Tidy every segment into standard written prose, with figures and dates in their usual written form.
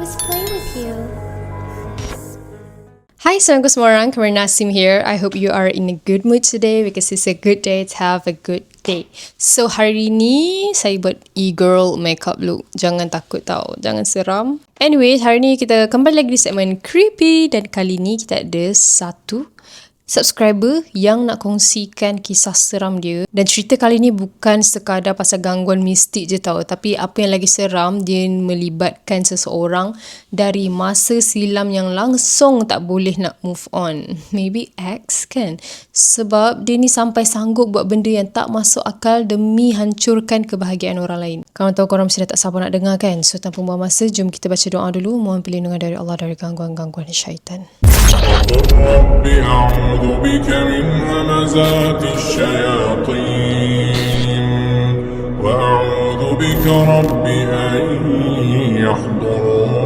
always play with you. Hi, Assalamualaikum semua orang. Kamar Nasim here. I hope you are in a good mood today because it's a good day to have a good day. So, hari ni saya buat e-girl makeup look. Jangan takut tau. Jangan seram. Anyway, hari ni kita kembali lagi di segmen creepy dan kali ni kita ada satu subscriber yang nak kongsikan kisah seram dia. Dan cerita kali ni bukan sekadar pasal gangguan mistik je tau, tapi apa yang lagi seram, dia melibatkan seseorang dari masa silam yang langsung tak boleh nak move on. Maybe ex kan? Sebab dia ni sampai sanggup buat benda yang tak masuk akal demi hancurkan kebahagiaan orang lain. Kamu tahu korang mesti dah tak sabar nak dengar kan? So tanpa buang masa, jom kita baca doa dulu. Mohon perlindungan dari Allah dari gangguan-gangguan syaitan. رب أعوذ بك من همزات الشياطين وأعوذ بك رب أن يحضرون.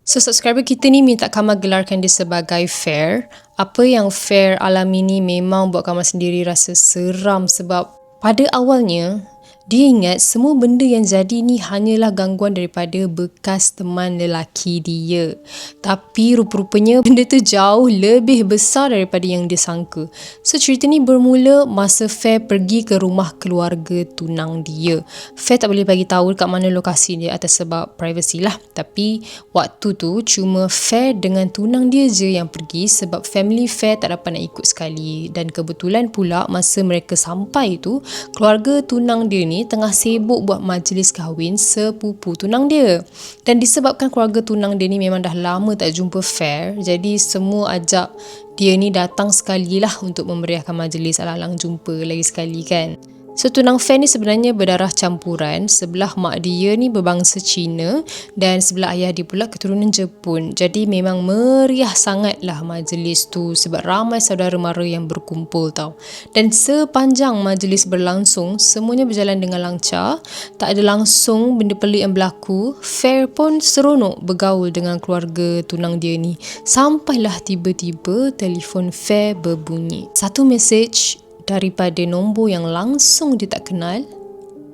So subscriber kita ni minta Kamal gelarkan dia sebagai Fair. Apa yang Fair alami ni memang buat Kamal sendiri rasa seram sebab pada awalnya dia ingat semua benda yang jadi ni hanyalah gangguan daripada bekas teman lelaki dia. Tapi rupa-rupanya benda tu jauh lebih besar daripada yang dia sangka. So cerita ni bermula masa Fair pergi ke rumah keluarga tunang dia. Fair tak boleh bagi tahu kat mana lokasi dia atas sebab privacy lah. Tapi waktu tu cuma Fair dengan tunang dia je yang pergi sebab family Fair tak dapat nak ikut sekali. Dan kebetulan pula masa mereka sampai tu, keluarga tunang dia ni tengah sibuk buat majlis kahwin sepupu tunang dia. Dan disebabkan keluarga tunang dia ni memang dah lama tak jumpa Fair, jadi semua ajak dia ni datang sekali lah untuk memeriahkan majlis, alang-alang jumpa lagi sekali kan. So tunang Fair ni sebenarnya berdarah campuran. Sebelah mak dia ni berbangsa Cina dan sebelah ayah dia pula keturunan Jepun. Jadi memang meriah sangatlah majlis tu sebab ramai saudara mara yang berkumpul tau. Dan sepanjang majlis berlangsung, semuanya berjalan dengan lancar. Tak ada langsung benda pelik yang berlaku. Fair pun seronok bergaul dengan keluarga tunang dia ni. Sampailah tiba-tiba telefon Fair berbunyi. Satu mesej daripada nombor yang langsung dia tak kenal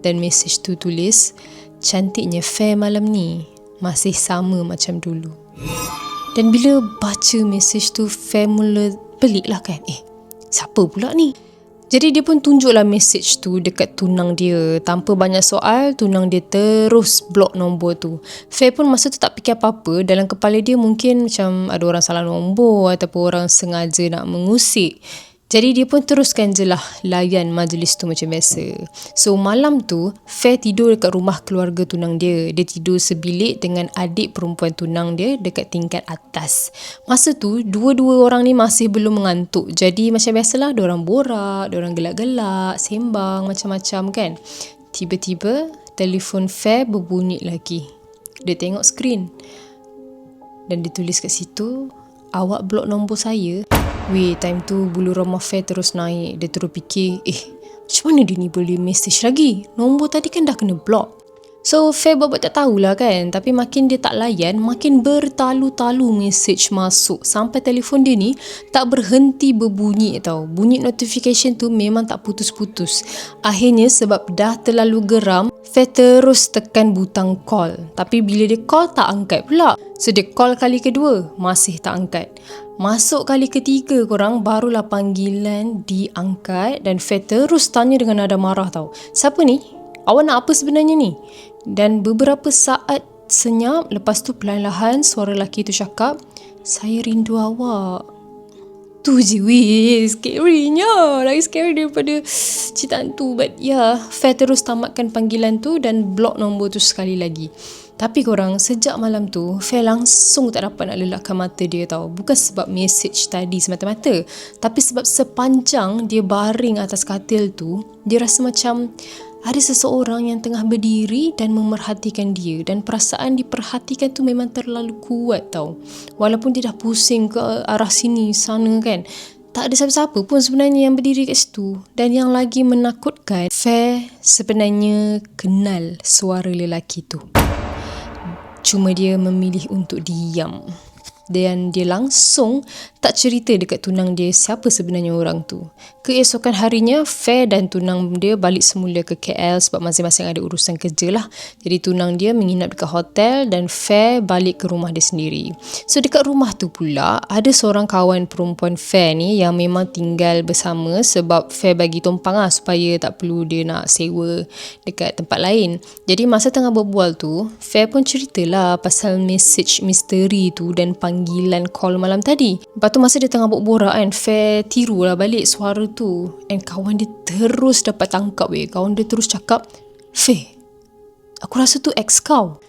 dan mesej tu tulis, "Cantiknya Fair malam ni masih sama macam dulu." Dan bila baca mesej tu, Fair mula pelik lah kan, siapa pula ni? Jadi dia pun tunjuklah mesej tu dekat tunang dia. Tanpa banyak soal, tunang dia terus blok nombor tu. Fair pun masa tu tak fikir apa-apa. Dalam kepala dia mungkin macam ada orang salah nombor ataupun orang sengaja nak mengusik. Jadi dia pun teruskan je lah layan majlis tu macam biasa. So malam tu, Fair tidur dekat rumah keluarga tunang dia. Dia tidur sebilik dengan adik perempuan tunang dia dekat tingkat atas. Masa tu, dua-dua orang ni masih belum mengantuk. Jadi macam biasalah, diorang borak, diorang gelak-gelak, sembang macam-macam kan. Tiba-tiba, telefon Fair berbunyi lagi. Dia tengok skrin dan dia tulis kat situ, "Awak blok nombor saya." Time tu bulu roma Fair terus naik. Dia terus fikir, macam mana dia ni boleh mesej lagi? Nombor tadi kan dah kena block. So Fair buat tak tahulah kan. Tapi makin dia tak layan, makin bertalu-talu mesej masuk. Sampai telefon dia ni tak berhenti berbunyi tau. Bunyi notification tu memang tak putus-putus. Akhirnya sebab dah terlalu geram, Fair terus tekan butang call. Tapi bila dia call tak angkat pula. So dia call kali kedua, masih tak angkat. Masuk kali ketiga korang, barulah panggilan diangkat dan Fair terus tanya dengan nada marah tau. "Siapa ni? Awak nak apa sebenarnya ni?" Dan beberapa saat senyap, lepas tu perlahan-lahan suara lelaki tu cakap, "Saya rindu awak." Tu je, scary-nya. Lagi scary daripada cerita hantu. But Fair terus tamatkan panggilan tu dan block nombor tu sekali lagi. Tapi korang, sejak malam tu, Fair langsung tak dapat nak lelakkan mata dia tau. Bukan sebab mesej tadi semata-mata, tapi sebab sepanjang dia baring atas katil tu, dia rasa macam ada seseorang yang tengah berdiri dan memerhatikan dia. Dan perasaan diperhatikan tu memang terlalu kuat tau. Walaupun dia dah pusing ke arah sini, sana kan, tak ada siapa-siapa pun sebenarnya yang berdiri kat situ. Dan yang lagi menakutkan, Fair sebenarnya kenal suara lelaki tu. Cuma dia memilih untuk diam. Dan dia langsung tak cerita dekat tunang dia siapa sebenarnya orang tu. Keesokan harinya, Fair dan tunang dia balik semula ke KL sebab masing-masing ada urusan kerja lah. Jadi tunang dia menginap dekat hotel dan Fair balik ke rumah dia sendiri. So dekat rumah tu pula, ada seorang kawan perempuan Fair ni yang memang tinggal bersama sebab Fair bagi tumpang lah supaya tak perlu dia nak sewa dekat tempat lain. Jadi masa tengah berbual tu, Fair pun ceritalah pasal message misteri tu dan panggilan call malam tadi. Lepas tu masa dia tengah borak kan, Fair tirulah balik suara tu. And kawan dia terus dapat tangkap Kawan dia terus cakap, Fair, aku rasa tu ex kau.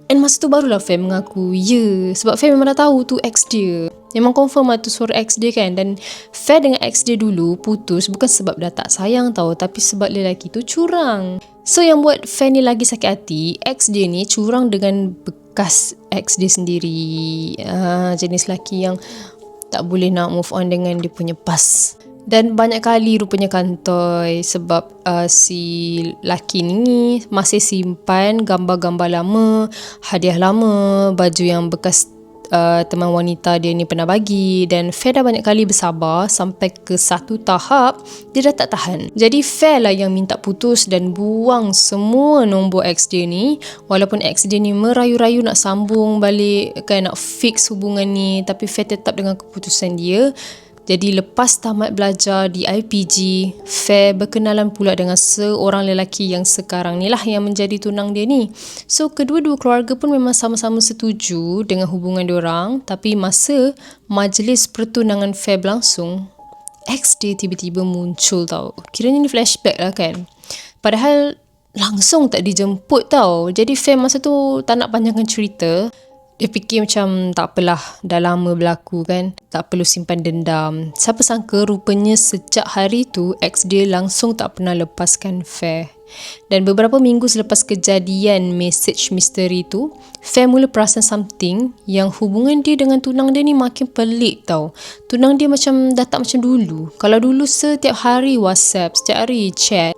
And masa tu barulah Fair mengaku, ya, sebab Fair memang dah tahu tu ex dia. Memang confirm lah tu suara ex dia kan. Dan Fair dengan ex dia dulu putus bukan sebab dah tak sayang tau, tapi sebab lelaki tu curang. So yang buat Fair ni lagi sakit hati, ex dia ni curang dengan bekas ex dia sendiri. Jenis lelaki yang tak boleh nak move on dengan dia punya past. Dan banyak kali rupanya kantoi sebab si laki ni masih simpan gambar-gambar lama, hadiah lama, baju yang bekas teman wanita dia ni pernah bagi. Dan Fair dah banyak kali bersabar sampai ke satu tahap dia dah tak tahan. Jadi Fair lah yang minta putus dan buang semua nombor ex dia ni. Walaupun ex dia ni merayu-rayu nak sambung balik kan, nak fix hubungan ni, tapi Fair tetap dengan keputusan dia. Jadi lepas tamat belajar di IPG, Fair berkenalan pula dengan seorang lelaki yang sekarang ni lah yang menjadi tunang dia ni. So kedua-dua keluarga pun memang sama-sama setuju dengan hubungan diorang. Tapi masa majlis pertunangan Fair berlangsung, ex dia tiba-tiba muncul tau. Kiranya ni flashback lah kan. Padahal langsung tak dijemput tau. Jadi Fair masa tu tak nak panjangkan cerita. Dia fikir macam tak apalah, dah lama berlaku kan, tak perlu simpan dendam. Siapa sangka rupanya sejak hari tu ex dia langsung tak pernah lepaskan Fair. Dan beberapa minggu selepas kejadian message misteri tu, Fair mula perasan something yang hubungan dia dengan tunang dia ni makin pelik tau. Tunang dia macam dah tak macam dulu. Kalau dulu setiap hari WhatsApp, setiap hari chat,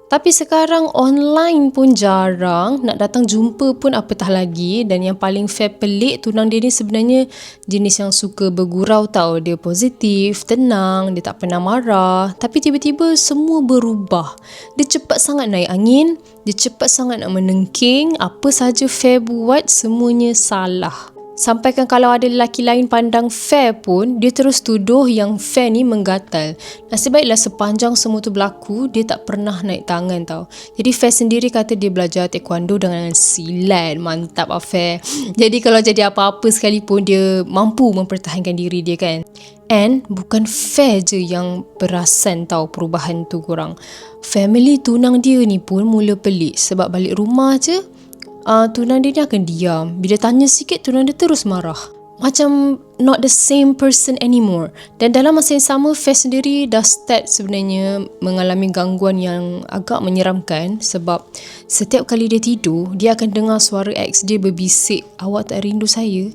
tapi sekarang online pun jarang, nak datang jumpa pun apatah lagi. Dan yang paling Fair pelik, tunang dia ni sebenarnya jenis yang suka bergurau tau. Dia positif, tenang, dia tak pernah marah. Tapi tiba-tiba semua berubah. Dia cepat sangat naik angin, dia cepat sangat nak menengking. Apa saja Fair buat, semuanya salah. Sampaikan kalau ada lelaki lain pandang Fair pun, dia terus tuduh yang Fair ni menggatal. Nasib baiklah sepanjang semua tu berlaku, dia tak pernah naik tangan tau. Jadi Fair sendiri kata dia belajar taekwondo dengan silat. Mantap lah Fair. Jadi kalau jadi apa-apa sekalipun, dia mampu mempertahankan diri dia kan. And bukan Fair je yang perasan tau perubahan tu korang. Family tunang dia ni pun mula pelik sebab balik rumah je, tunang dia ni akan diam. Bila tanya sikit, tunang dia terus marah. Macam not the same person anymore. Dan dalam masa yang sama, Fair sendiri dah start sebenarnya mengalami gangguan yang agak menyeramkan. Sebab setiap kali dia tidur, dia akan dengar suara ex dia berbisik, awak tak rindu saya?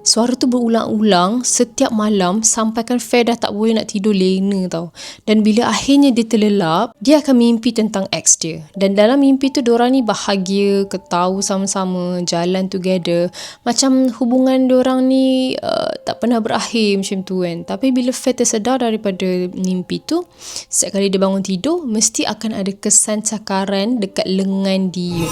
Suara tu berulang-ulang setiap malam sampaikan Fair dah tak boleh nak tidur lena tau. Dan bila akhirnya dia terlelap, dia akan mimpi tentang ex dia. Dan dalam mimpi tu diorang ni bahagia, ketawa sama-sama, jalan together. Macam hubungan diorang ni tak pernah berakhir macam tu kan. Tapi bila Fair tersedar daripada mimpi tu, setiap kali dia bangun tidur, mesti akan ada kesan cakaran dekat lengan dia.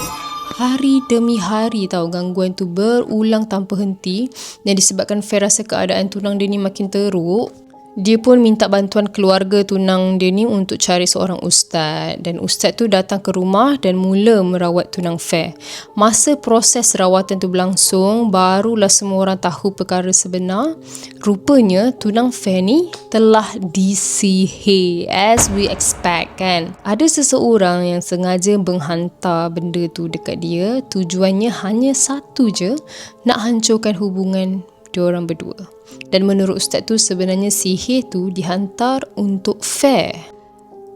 Hari demi hari tau gangguan tu berulang tanpa henti. Dan disebabkan Fair rasa keadaan tunang dia ni makin teruk, dia pun minta bantuan keluarga tunang dia ni untuk cari seorang ustaz. Dan ustaz tu datang ke rumah dan mula merawat tunang Fair. Masa proses rawatan tu berlangsung, barulah semua orang tahu perkara sebenar. Rupanya tunang Fair ni telah disihir, as we expect kan. Ada seseorang yang sengaja menghantar benda tu dekat dia. Tujuannya hanya satu je, nak hancurkan hubungan diorang berdua. Dan menurut ustaz tu, sebenarnya sihir tu dihantar untuk Fair,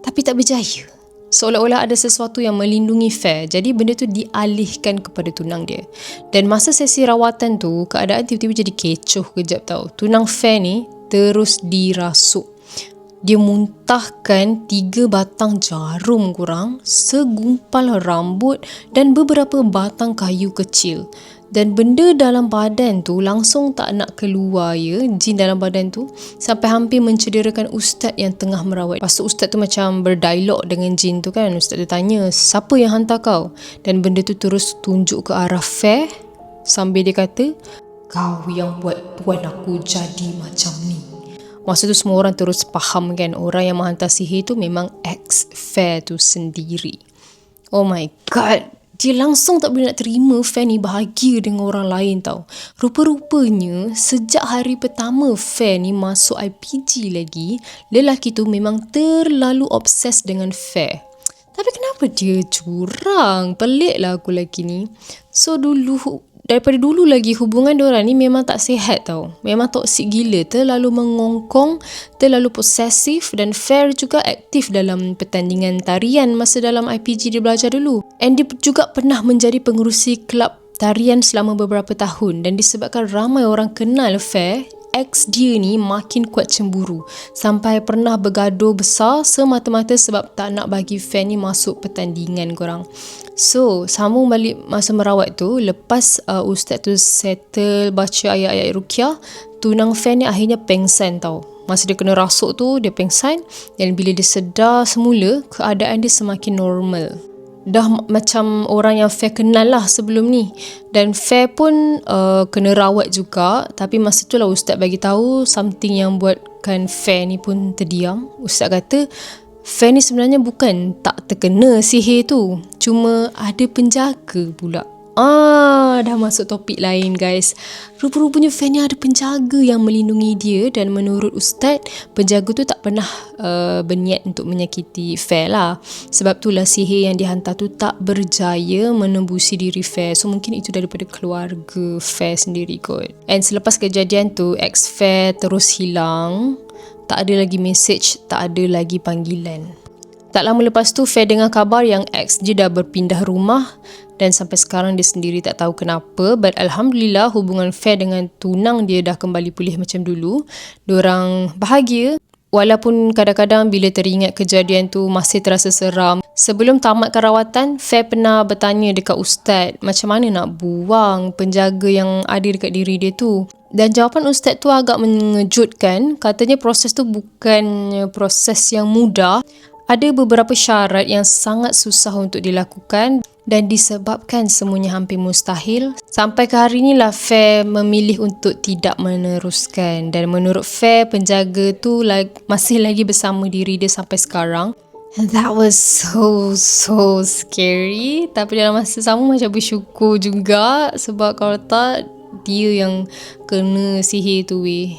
tapi tak berjaya. Seolah-olah ada sesuatu yang melindungi Fair. Jadi benda tu dialihkan kepada tunang dia. Dan masa sesi rawatan tu, keadaan tiba-tiba jadi kecoh kejap tau. Tunang Fair ni terus dirasuk. Dia muntahkan 3 batang jarum kurang, segumpal rambut dan beberapa batang kayu kecil. Dan benda dalam badan tu langsung tak nak keluar ya, jin dalam badan tu, sampai hampir mencederakan ustaz yang tengah merawat. Lepas tu ustaz tu macam berdialog dengan jin tu kan. Ustaz tu tanya, siapa yang hantar kau? Dan benda tu terus tunjuk ke arah Fair sambil dia kata, kau yang buat tuan aku jadi macam ni. Masa tu semua orang terus faham kan, orang yang menghantar sihir tu memang ex Fair tu sendiri. Oh my god, dia langsung tak boleh nak terima Fair ni bahagia dengan orang lain tau. Rupa-rupanya sejak hari pertama Fair ni masuk IPG lagi, lelaki tu memang terlalu obses dengan Fair. Tapi kenapa dia curang? Pelik lah aku lelaki ni. So daripada dulu lagi hubungan diorang ni memang tak sihat tau. Memang toksik gila, terlalu mengongkong, terlalu posesif, dan Fair juga aktif dalam pertandingan tarian masa dalam IPG dia belajar dulu. And dia juga pernah menjadi pengerusi kelab tarian selama beberapa tahun, dan disebabkan ramai orang kenal Fair, ex dia ni makin kuat cemburu sampai pernah bergaduh besar semata-mata sebab tak nak bagi Fair ni masuk pertandingan korang. So sambung balik masa merawat tu, lepas ustaz tu settle baca ayat-ayat ruqyah, tunang Fair ni akhirnya pengsan tau. Masa dia kena rasuk tu dia pengsan, dan bila dia sedar semula, keadaan dia semakin normal. Dah macam orang yang Fair kenal lah sebelum ni. Dan Fair pun kena rawat juga. Tapi masa tu lah ustaz bagi tahu something yang buatkan Fair ni pun terdiam. Ustaz kata Fair ni sebenarnya bukan tak terkena sihir tu, cuma ada penjaga pula. Dah masuk topik lain guys. Rupa-rupanya Fair ni ada penjaga yang melindungi dia, dan menurut ustaz, penjaga tu tak pernah berniat untuk menyakiti Fair lah. Sebab itulah sihir yang dihantar tu tak berjaya menembusi diri Fair. So mungkin itu daripada keluarga Fair sendiri kot. And selepas kejadian tu, ex Fair terus hilang. Tak ada lagi message, tak ada lagi panggilan. Tak lama lepas tu, Fair dengar kabar yang ex dia dah berpindah rumah, dan sampai sekarang dia sendiri tak tahu kenapa. But Alhamdulillah, hubungan Fair dengan tunang dia dah kembali pulih macam dulu. Diorang bahagia. Walaupun kadang-kadang bila teringat kejadian tu masih terasa seram. Sebelum tamatkan rawatan, Fair pernah bertanya dekat ustaz macam mana nak buang penjaga yang ada dekat diri dia tu. Dan jawapan ustaz tu agak mengejutkan. Katanya proses tu bukan proses yang mudah. Ada beberapa syarat yang sangat susah untuk dilakukan, dan disebabkan semuanya hampir mustahil, sampai ke hari ni lah Fair memilih untuk tidak meneruskan. Dan menurut Fair, penjaga tu masih lagi bersama diri dia sampai sekarang. And that was so scary. Tapi dalam masa sama macam bersyukur juga, sebab kalau tak, dia yang kena sihir tu weh.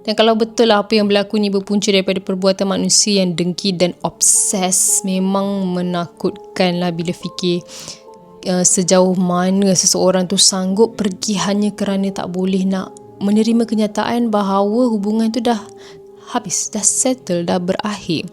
Dan kalau betul lah apa yang berlaku ni berpunca daripada perbuatan manusia yang dengki dan obses, memang menakutkan lah bila fikir sejauh mana seseorang tu sanggup pergi hanya kerana tak boleh nak menerima kenyataan bahawa hubungan tu dah habis, dah settle, dah berakhir.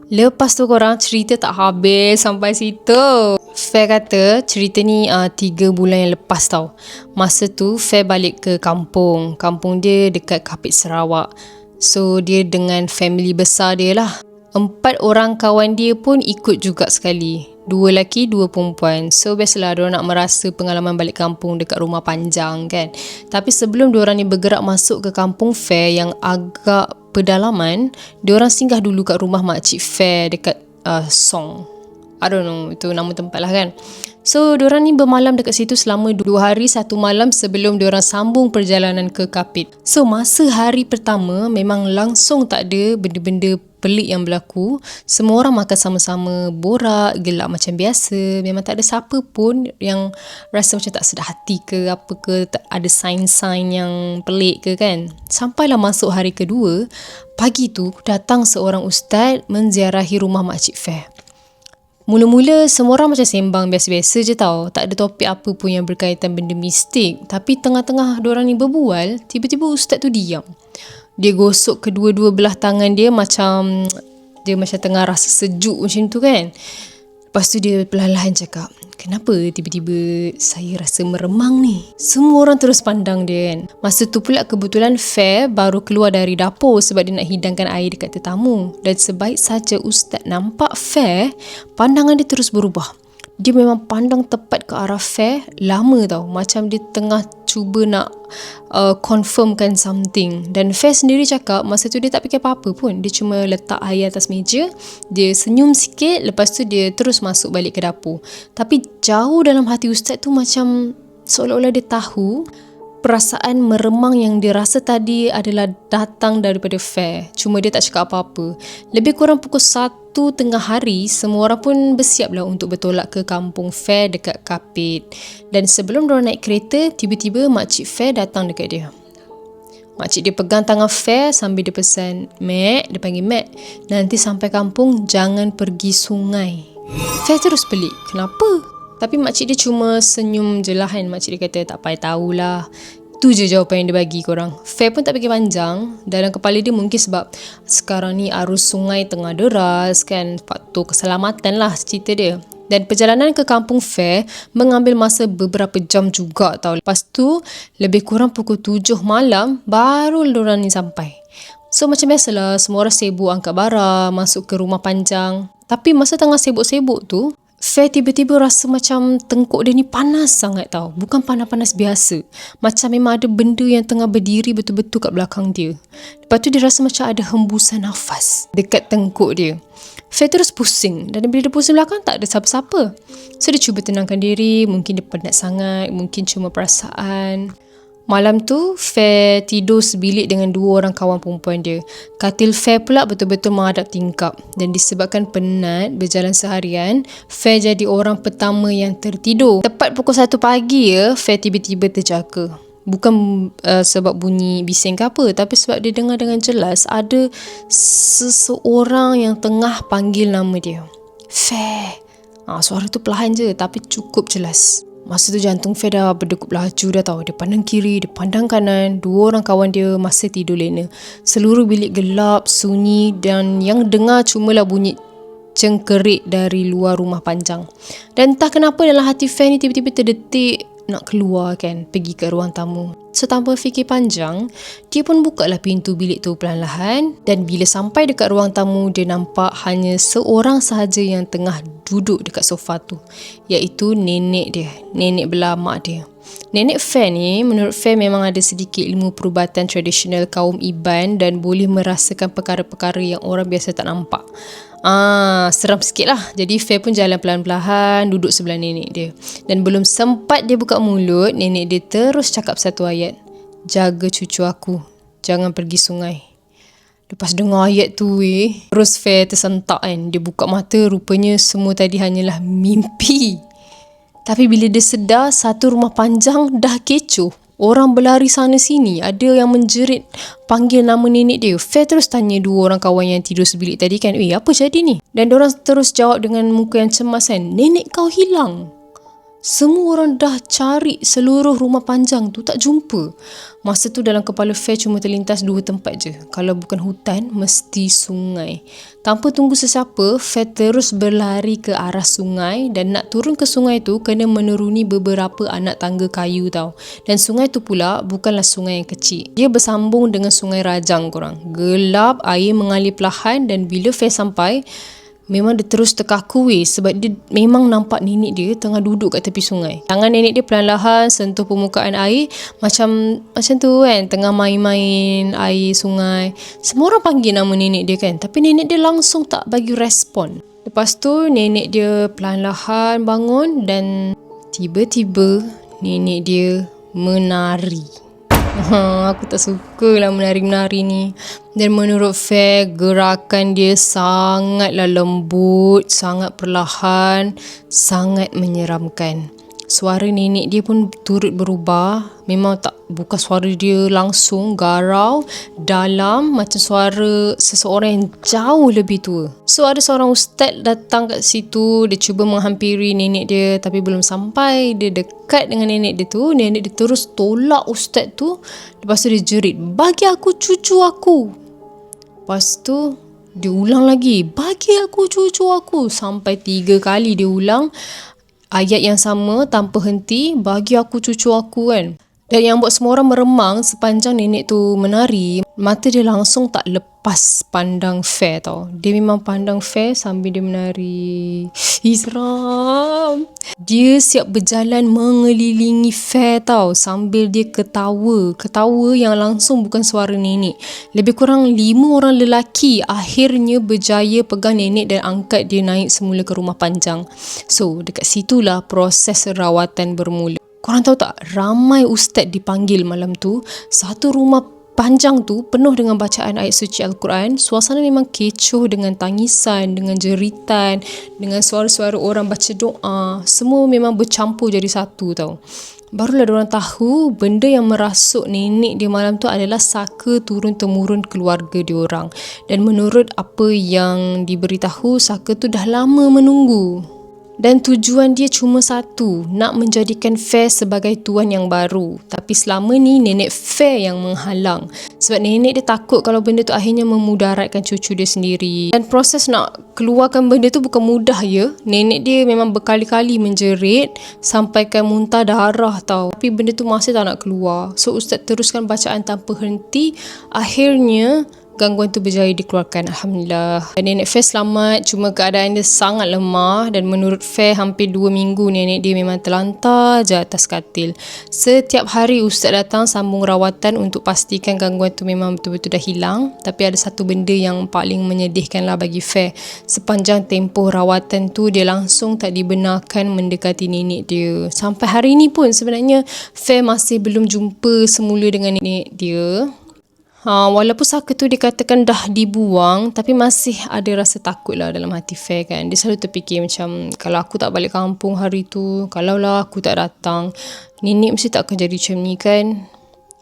Lepas tu korang, cerita tak habis sampai situ. Fair kata cerita ni 3 bulan yang lepas tau. Masa tu Fair balik ke kampung. Kampung dia dekat Kapit Sarawak. So dia dengan family besar dia lah. 4 orang kawan dia pun ikut juga sekali. 2 lelaki, 2 perempuan. So biasalah diorang nak merasa pengalaman balik kampung dekat rumah panjang kan. Tapi sebelum diorang ni bergerak masuk ke kampung Fair yang agak pedalaman, diorang singgah dulu kat rumah makcik Fair dekat Song. I don't know, itu nama tempat lah kan. So diorang ni bermalam dekat situ selama 2 hari 1 malam sebelum diorang sambung perjalanan ke Kapit. So masa hari pertama memang langsung tak ada benda-benda pelik yang berlaku. Semua orang makan sama-sama, borak, gelak macam biasa. Memang tak ada siapa pun yang rasa macam tak sedar hati ke apa ke, tak ada sign-sign yang pelik ke kan. Sampailah masuk hari kedua, pagi tu datang seorang ustaz menziarahi rumah makcik Fair. Mula-mula semua orang macam sembang biasa-biasa je tau. Tak ada topik apa pun yang berkaitan benda mistik. Tapi tengah-tengah diorang ni berbual, tiba-tiba ustaz tu diam. Dia gosok kedua-dua belah tangan dia macam tengah rasa sejuk macam tu kan. Lepas tu dia perlahan-lahan cakap, kenapa tiba-tiba saya rasa meremang ni? Semua orang terus pandang dia kan. Masa tu pula kebetulan Fair baru keluar dari dapur sebab dia nak hidangkan air dekat tetamu. Dan sebaik saja ustaz nampak Fair, pandangan dia terus berubah. dia memang pandang tepat ke arah Fair lama tau. Macam dia tengah cuba nak confirmkan something. Dan Fair sendiri cakap masa tu dia tak fikir apa-apa pun. Dia cuma letak air atas meja, dia senyum sikit, lepas tu dia terus masuk balik ke dapur. Tapi jauh dalam hati Ustaz tu macam seolah-olah dia tahu perasaan meremang yang dia rasa tadi adalah datang daripada Fair. Cuma dia tak cakap apa-apa. Lebih kurang pukul 1 tengah hari, semua orang pun bersiaplah untuk bertolak ke kampung Fair dekat Kapit. Dan sebelum diorang naik kereta, tiba-tiba makcik Fair datang dekat dia. Makcik dia pegang tangan Fair sambil dia pesan, "Mek," dia panggil Mek, "nanti sampai kampung jangan pergi sungai." Fair terus pelik, kenapa? Tapi makcik dia cuma senyum je lah kan. Makcik dia kata, "Tak payah tahulah." Tu je jawapan yang dia bagi korang. Fair pun tak fikir panjang. Dalam kepala dia mungkin sebab sekarang ni arus sungai tengah deras kan, faktor keselamatan lah cerita dia. Dan perjalanan ke kampung Fair mengambil masa beberapa jam juga tau. Lepas tu lebih kurang pukul 7 malam baru diorang ni sampai. So macam biasalah, semua orang sibuk angkat barang, masuk ke rumah panjang. Tapi masa tengah sibuk-sibuk tu, Fair tiba-tiba rasa macam tengkuk dia ni panas sangat tau. Bukan panas-panas biasa. Macam memang ada benda yang tengah berdiri betul-betul kat belakang dia. Lepas tu dia rasa macam ada hembusan nafas dekat tengkuk dia. Fair terus pusing. Dan bila dia pusing belakang tak ada siapa-siapa. So dia cuba tenangkan diri. Mungkin dia penat sangat. Mungkin cuma perasaan. Malam tu, Fair tidur sebilik dengan 2 orang kawan perempuan dia. Katil Fair pula betul-betul menghadap tingkap. Dan disebabkan penat berjalan seharian, Fair jadi orang pertama yang tertidur. Tepat pukul 1 pagi Fair tiba-tiba terjaga. Bukan sebab bunyi bising ke apa, tapi sebab dia dengar dengan jelas ada seseorang yang tengah panggil nama dia. Fair. Suara tu perlahan je tapi cukup jelas. Masa tu jantung Fair dah berdegup laju dah tau. Dia pandang kiri, dia pandang kanan. 2 orang kawan dia masih tidur lena. Seluruh bilik gelap, sunyi dan yang dengar cumalah bunyi cengkerik dari luar rumah panjang. Dan entah kenapa dalam hati Fair ni tiba-tiba terdetik nak keluar kan, pergi ke ruang tamu. So tanpa fikir panjang, dia pun bukalah pintu bilik tu perlahan-lahan. Dan bila sampai dekat ruang tamu, dia nampak hanya seorang sahaja yang tengah duduk dekat sofa tu, iaitu nenek dia, nenek belah mak dia. Nenek Fair ni, menurut Fair memang ada sedikit ilmu perubatan tradisional kaum Iban dan boleh merasakan perkara-perkara yang orang biasa tak nampak. Seram sikit lah. Jadi Fair pun jalan pelan-pelan duduk sebelah nenek dia. Dan belum sempat dia buka mulut, nenek dia terus cakap satu ayat, "Jaga cucu aku, jangan pergi sungai." Lepas dengar ayat tu terus Fair tersentak kan. Dia buka mata, rupanya semua tadi hanyalah mimpi. Tapi bila dia sedar, satu rumah panjang dah kecoh. Orang berlari sana sini. Ada yang menjerit panggil nama nenek dia. Fair terus tanya 2 orang kawan yang tidur sebilik tadi kan, apa jadi ni? Dan diorang terus jawab dengan muka yang cemas kan, "Nenek kau hilang." Semua orang dah cari seluruh rumah panjang tu, tak jumpa. Masa tu dalam kepala Fair cuma terlintas 2 tempat je. Kalau bukan hutan, mesti sungai. Tanpa tunggu sesiapa, Fair terus berlari ke arah sungai. Dan nak turun ke sungai tu, kena menuruni beberapa anak tangga kayu tau. Dan sungai tu pula bukanlah sungai yang kecil. Dia bersambung dengan sungai Rajang korang. Gelap, air mengalir perlahan. Dan bila Fair sampai, memang dia terus terkaku sebab dia memang nampak nenek dia tengah duduk kat tepi sungai. Tangan nenek dia perlahan-lahan sentuh permukaan air macam tu kan, tengah main-main air sungai. Semua orang panggil nama nenek dia kan, tapi nenek dia langsung tak bagi respon. Lepas tu nenek dia perlahan-lahan bangun dan tiba-tiba nenek dia menari. Aku tak suka lah menari-menari ni. Dan menurut Fair, gerakan dia sangatlah lembut, sangat perlahan, sangat menyeramkan. Suara nenek dia pun turut berubah. Memang bukan suara dia langsung garau, dalam, macam suara seseorang yang jauh lebih tua. So ada seorang ustaz datang kat situ. Dia cuba menghampiri nenek dia, tapi belum sampai dia dekat dengan nenek dia tu, nenek dia terus tolak ustaz tu. Lepas tu dia jerit, "Bagi aku cucu aku." Lepas tu dia ulang lagi, "Bagi aku cucu aku." Sampai 3 kali dia ulang ayat yang sama tanpa henti, "Bagi aku cucu aku," kan. Dan yang buat semua orang meremang sepanjang nenek tu menari, mata dia langsung tak lepas pandang Fair tau. Dia memang pandang Fair sambil dia menari. Seram. Dia siap berjalan mengelilingi Fair tau sambil dia ketawa. Ketawa yang langsung bukan suara nenek. Lebih kurang 5 orang lelaki akhirnya berjaya pegang nenek dan angkat dia naik semula ke rumah panjang. So, dekat situlah proses rawatan bermula. Korang tahu tak, ramai ustaz dipanggil malam tu. Satu rumah panjang tu penuh dengan bacaan ayat suci Al-Quran. Suasana memang kecoh dengan tangisan, dengan jeritan, dengan suara-suara orang baca doa. Semua memang bercampur jadi satu tau. Barulah diorang tahu benda yang merasuk nenek dia malam tu adalah saka turun-temurun keluarga diorang. Dan menurut apa yang diberitahu, saka tu dah lama menunggu. Dan tujuan dia cuma satu, nak menjadikan Fair sebagai tuan yang baru. Tapi selama ni nenek Fair yang menghalang. Sebab nenek dia takut kalau benda tu akhirnya memudaratkan cucu dia sendiri. Dan proses nak keluarkan benda tu bukan mudah ya. Nenek dia memang berkali-kali menjerit sampaikan muntah darah tau. Tapi benda tu masih tak nak keluar. So ustaz teruskan bacaan tanpa henti. Akhirnya gangguan tu berjaya dikeluarkan, Alhamdulillah. Dan nenek Fair selamat, cuma keadaan dia sangat lemah dan menurut Fair hampir 2 minggu nenek dia memang terlantar je atas katil. Setiap hari ustaz datang sambung rawatan untuk pastikan gangguan tu memang betul-betul dah hilang. Tapi ada satu benda yang paling menyedihkan lah bagi Fair. Sepanjang tempoh rawatan tu dia langsung tak dibenarkan mendekati nenek dia. Sampai hari ni pun sebenarnya Fair masih belum jumpa semula dengan nenek dia. Walaupun saka tu dikatakan dah dibuang, tapi masih ada rasa takut lah dalam hati Fair kan. Dia selalu terfikir macam, kalau aku tak balik kampung hari tu, kalaulah aku tak datang, nenek mesti tak akan jadi macam ni kan.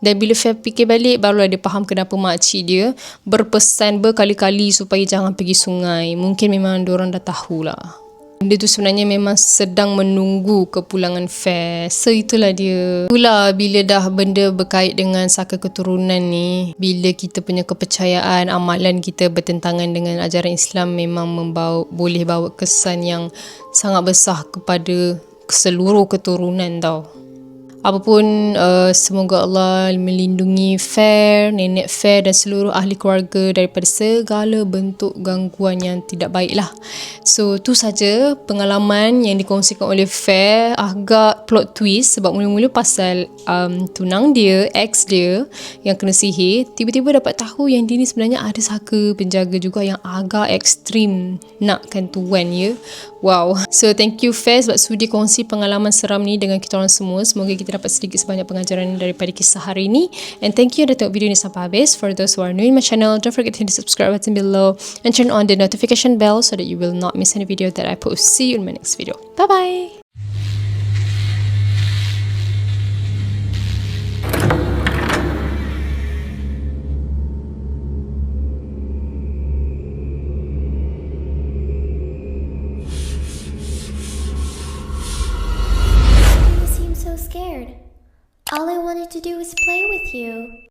Dan bila Fair fikir balik, barulah dia faham kenapa makcik dia berpesan berkali-kali supaya jangan pergi sungai. Mungkin memang diorang dah tahulah. Benda tu sebenarnya memang sedang menunggu kepulangan Fair. So itulah dia. Itulah bila dah benda berkait dengan saka keturunan ni, bila kita punya kepercayaan, amalan kita bertentangan dengan ajaran Islam, memang boleh bawa kesan yang sangat besar kepada seluruh keturunan tau. Apapun, semoga Allah melindungi Fair, nenek Fair dan seluruh ahli keluarga daripada segala bentuk gangguan yang tidak baik lah. So, tu saja pengalaman yang dikongsikan oleh Fair. Agak plot twist sebab mula-mula pasal tunang dia, ex dia yang kena sihir. Tiba-tiba dapat tahu yang dia ni sebenarnya ada saka penjaga juga yang agak ekstrim nakkan tuan ya. Wow. So, thank you Fair sebab sudi kongsi pengalaman seram ni dengan kita orang semua. Semoga kita dapat sedikit sebanyak pengajaran daripada kisah hari ini. And thank you dah tengok video ni sampai habis. For those who are new in my channel, don't forget to hit the subscribe button below and turn on the notification bell so that you will not miss any video that I post. See you in my next video. Bye bye. Scared. All I wanted to do was play with you.